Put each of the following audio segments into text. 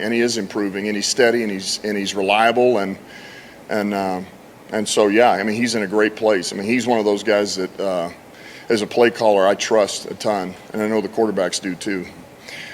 And he is improving, and he's steady, and he's reliable, and so yeah, I mean, he's in a great place. I mean, he's one of those guys that as a play caller I trust a ton, and I know the quarterbacks do too.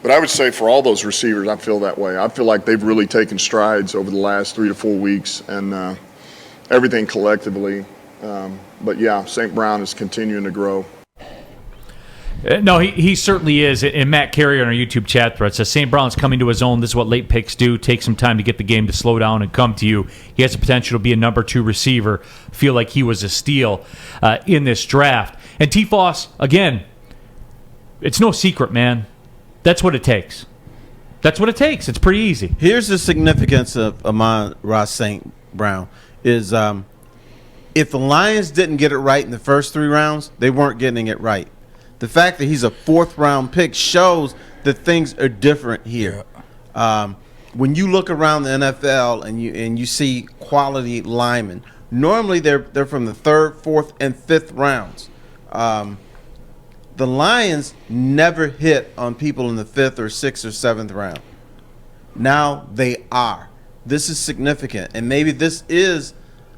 But I would say for all those receivers, I feel that way. I feel like they've really taken strides over the last 3 to 4 weeks, and everything collectively. But yeah, St. Brown is continuing to grow. No, he certainly is. And Matt Carey on our YouTube chat thread says St. Brown's coming to his own. This is what late picks do. Take some time to get the game to slow down and come to you. He has the potential to be a number 2 receiver. Feel like he was a steal in this draft. And T-Foss, again, it's no secret, man. That's what it takes. That's what it takes. It's pretty easy. Here's the significance of Amon-Ra St. Brown is if the Lions didn't get it right in the first 3 rounds, they weren't getting it right. The fact that he's a 4th-round pick shows that things are different here. When you look around the NFL and you see quality linemen, normally they're from the 3rd, 4th, and 5th rounds. The Lions never hit on people in the 5th or 6th or 7th round. Now they are. This is significant, and maybe this is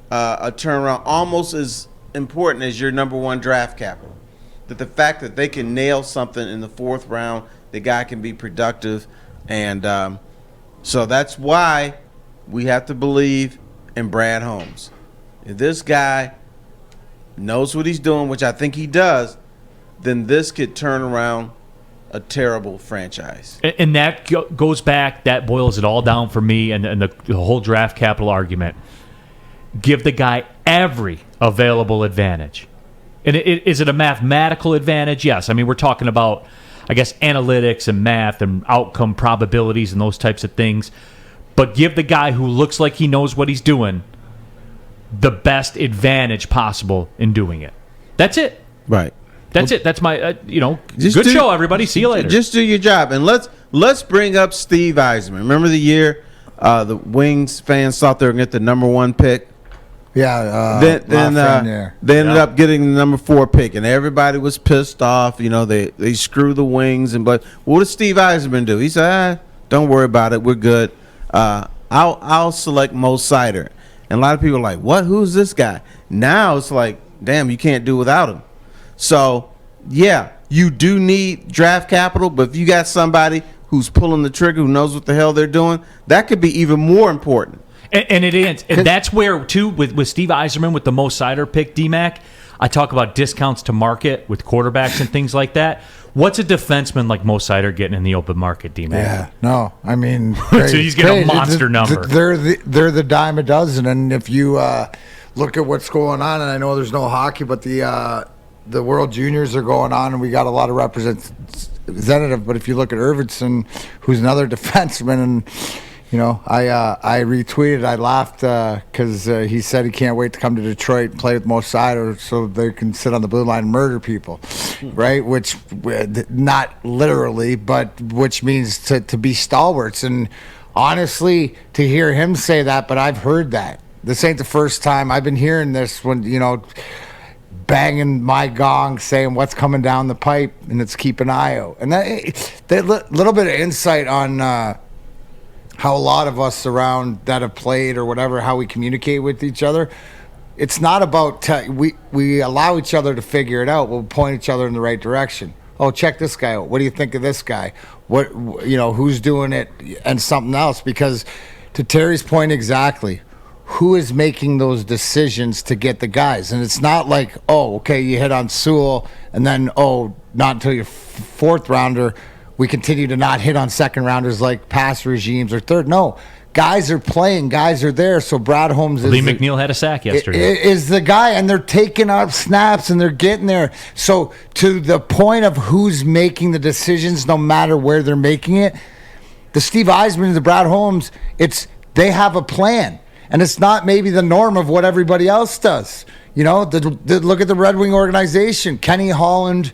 a turnaround almost as important as your number 1 draft capital. That the fact that they can nail something in the 4th round, the guy can be productive, and so that's why we have to believe in Brad Holmes. If this guy knows what he's doing, which I think he does, then this could turn around a terrible franchise. And that goes back, that boils it all down for me and the whole draft capital argument. Give the guy every available advantage. And is it a mathematical advantage? Yes. I mean, we're talking about, I guess, analytics and math and outcome probabilities and those types of things. But give the guy who looks like he knows what he's doing the best advantage possible in doing it. That's it. Right. That's it. That's my, good show, everybody. See you later. Just do your job. And let's bring up Steve Eisman. Remember the year the Wings fans thought they were going to get the number 1 pick? Yeah. They ended up getting the number 4 pick, and everybody was pissed off. You know, they screw the Wings. But what did Steve Eisman do? He said, don't worry about it. We're good. I'll select Mo Sider. And a lot of people are like, what? Who's this guy? Now it's like, damn, you can't do without him. So, yeah, you do need draft capital, but if you got somebody who's pulling the trigger, who knows what the hell they're doing, that could be even more important. And it is. And that's where, too, with Steve Eiserman, with the Mo Sider pick, D-Mac, I talk about discounts to market with quarterbacks and things like that. What's a defenseman like Mo Sider getting in the open market, D-Mac? Yeah, no, I mean... so he's getting a monster number. They're the dime a dozen, and if you look at what's going on, and I know there's no hockey, but the World Juniors are going on, and we got a lot of representative. But if you look at Irvinson, who's another defenseman, and I retweeted, I laughed because he said he can't wait to come to Detroit and play with Mo Sider so they can sit on the blue line and murder people, right? Which, not literally, but which means to be stalwarts. And honestly, to hear him say that, but I've heard that. This ain't the first time. I've been hearing this when, banging my gong saying what's coming down the pipe, and it's keep an eye out. And that little bit of insight on how a lot of us around that have played or whatever, how we communicate with each other. It's not about we allow each other to figure it out. We'll point each other in the right direction. Oh, check this guy out. What do you think of this guy? What who's doing it, and something else. Because to Terry's point exactly, who is making those decisions to get the guys? And it's not like, oh, okay, you hit on Sewell, and then, oh, not until your 4th rounder, we continue to not hit on 2nd rounders like past regimes or 3rd. No, guys are playing, guys are there. So Brad Holmes Lee McNeil had a sack yesterday. Is the guy, and they're taking up snaps and they're getting there. So to the point of who's making the decisions, no matter where they're making it, the Steve Eisman and the Brad Holmes, they have a plan. And it's not maybe the norm of what everybody else does. Look at the Red Wing organization. Kenny Holland,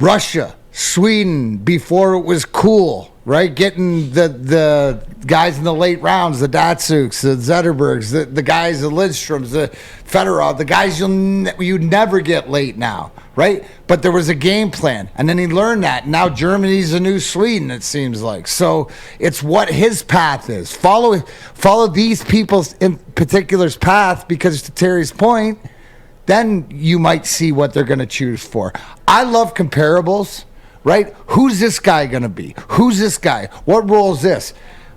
Russia, Sweden, before it was cool. right? Getting the guys in the late rounds, the Datsuks, the Zetterbergs, the guys, the Lidstroms, the Fedorov, the guys you'd never get late now, right? But there was a game plan, and then he learned that. Now Germany's the new Sweden, it seems like. So it's what his path is. Follow these people's in particular's path, because to Terry's point, then you might see what they're going to choose for. I love comparables. Right? Who's this guy going to be? Who's this guy? What role is this?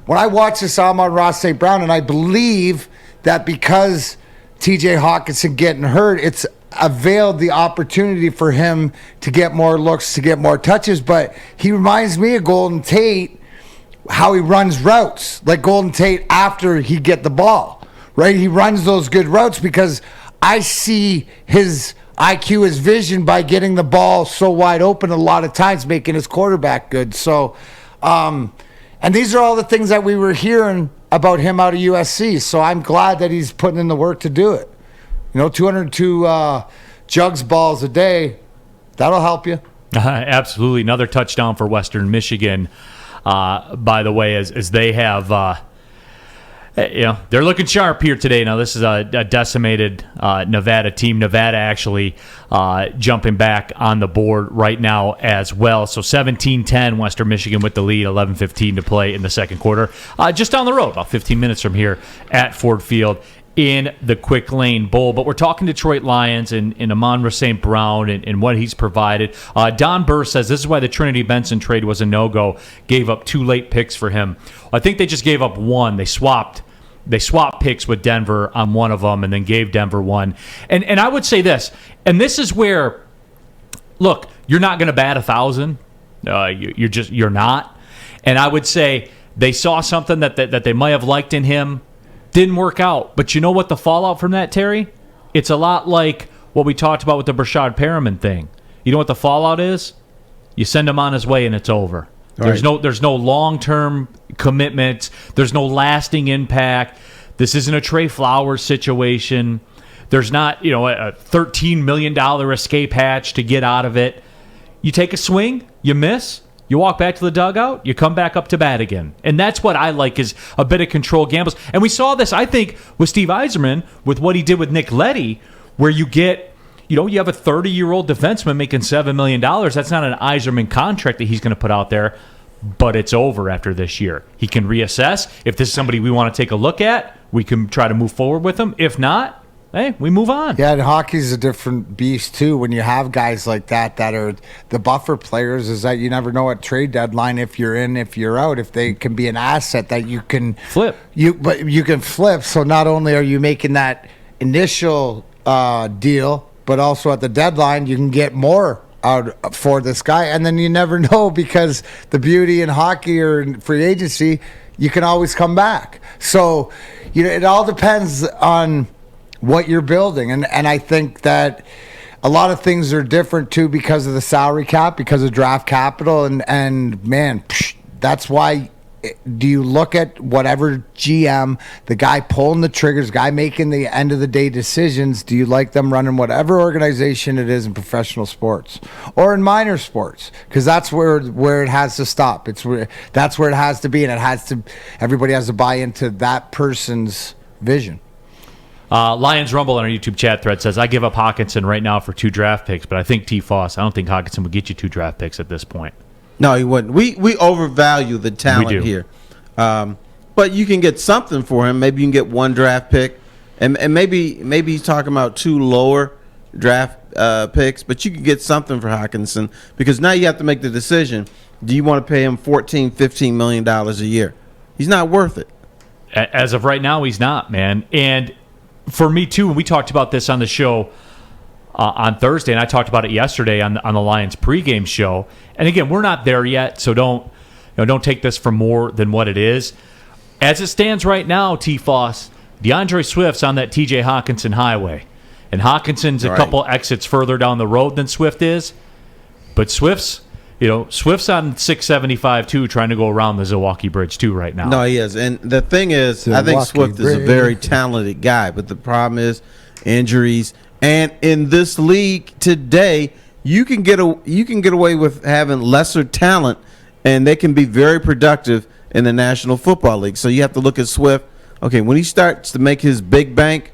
When I watch this Amon-Ra St. Brown, and I believe that because TJ Hawkinson getting hurt, it's availed the opportunity for him to get more looks, to get more touches. But he reminds me of Golden Tate, how he runs routes, like Golden Tate after he get the ball. Right? He runs those good routes because I see his IQ, his vision, by getting the ball so wide open a lot of times, making his quarterback good. So, and these are all the things that we were hearing about him out of USC. So I'm glad that he's putting in the work to do it. 202 jugs balls a day, that'll help you. Absolutely. Another touchdown for Western Michigan, by the way, as they have... they're looking sharp here today. Now, this is a decimated Nevada team. Nevada actually jumping back on the board right now as well. So 17-10, Western Michigan with the lead, 11:15 to play in the second quarter. Just down the road, about 15 minutes from here at Ford Field in the Quick Lane Bowl. But we're talking Detroit Lions and Amon-Ra St. Brown and what he's provided. Don Burr says this is why the Trinity Benson trade was a no-go. Gave up 2 late picks for him. I think they just gave up 1. They swapped picks with Denver on one of them and then gave Denver 1. And I would say this, and this is where, look, you're not going to bat 1,000. You're not. And I would say they saw something that they might have liked in him. Didn't work out. But you know what the fallout from that, Terry? It's a lot like what we talked about with the Brashad Perriman thing. You know what the fallout is? You send him on his way and it's over. There's no long-term commitment. There's no lasting impact. This isn't a Trey Flowers situation. There's not, a $13 million escape hatch to get out of it. You take a swing, you miss, you walk back to the dugout, you come back up to bat again. And that's what I like, is a bit of controlled gambles. And we saw this, I think, with Steve Yzerman, with what he did with Nick Leddy, where you get... you have a 30-year-old defenseman making $7 million. That's not an Yzerman contract that he's going to put out there, but it's over after this year. He can reassess. If this is somebody we want to take a look at, we can try to move forward with him. If not, hey, we move on. Yeah, and hockey's a different beast, too, when you have guys like that are the buffer players, is that you never know at trade deadline if you're in, if you're out, if they can be an asset that you can flip. But you can flip, so not only are you making that initial deal, but also at the deadline, you can get more out for this guy. And then you never know, because the beauty in hockey or in free agency, you can always come back. So, it all depends on what you're building. And I think that a lot of things are different, too, because of the salary cap, because of draft capital. And man, that's why... do you look at whatever GM, the guy pulling the triggers, guy making the end of the day decisions, do you like them running whatever organization it is in professional sports or in minor sports? Because that's where it has to stop. That's where it has to be, and everybody has to buy into that person's vision. Lions Rumble on our YouTube chat thread says, I give up Hawkinson right now for 2 draft picks, but I think I don't think Hawkinson would get you 2 draft picks at this point. No, he wouldn't. We overvalue the talent here. But you can get something for him. Maybe you can get 1 draft pick. And maybe he's talking about 2 lower draft picks. But you can get something for Hawkinson, because now you have to make the decision. Do you want to pay him $14, $15 million a year? He's not worth it. As of right now, he's not, man. And for me, too, and we talked about this on the show on Thursday, and I talked about it yesterday on the Lions pregame show. And again, we're not there yet, so don't take this for more than what it is. As it stands right now, T-Foss, DeAndre Swift's on that TJ Hawkinson highway. And Hawkinson's a couple exits further down the road than Swift is. But Swift's on 675 too, trying to go around the Zilwaukee Bridge too right now. No, he is. And the thing is, I think Swift is a very talented guy, but the problem is injuries. And in this league today, you can get away with having lesser talent and they can be very productive in the National Football League. So you have to look at Swift. Okay, when he starts to make his big bank,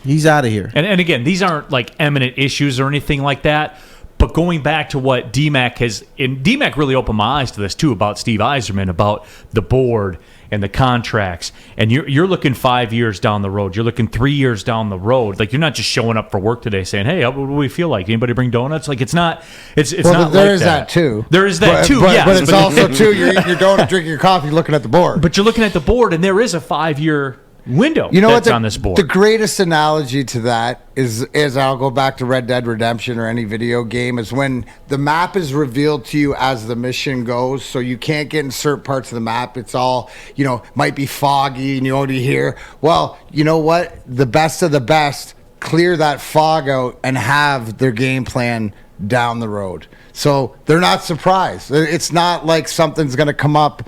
he's out of here. And again, these aren't like eminent issues or anything like that. But going back to what DMAC has, and DMAC really opened my eyes to this too about Steve Yzerman, about the board and the contracts. And you're looking 5 years down the road. You're looking 3 years down the road. Like, you're not just showing up for work today saying, "Hey, what do we feel like? Anybody bring donuts?" Like, it's not. It's well, not. There like is that too. There is that too. But, yes, but it's also too. You're eating your donut, drinking your coffee, looking at the board. But you're looking at the board, and there is a 5-year window. You know that's what? On this board. The greatest analogy to that is I'll go back to Red Dead Redemption or any video game, is when the map is revealed to you as the mission goes, so you can't get in certain parts of the map. It's all, might be foggy and you only hear. Well, you know what? The best of the best clear that fog out and have their game plan down the road. So they're not surprised. It's not like something's going to come up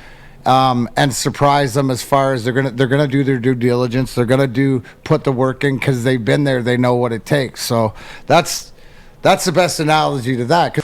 and surprise them, as far as they're gonna do their due diligence. They're gonna put the work in because they've been there. They know what it takes. So that's the best analogy to that.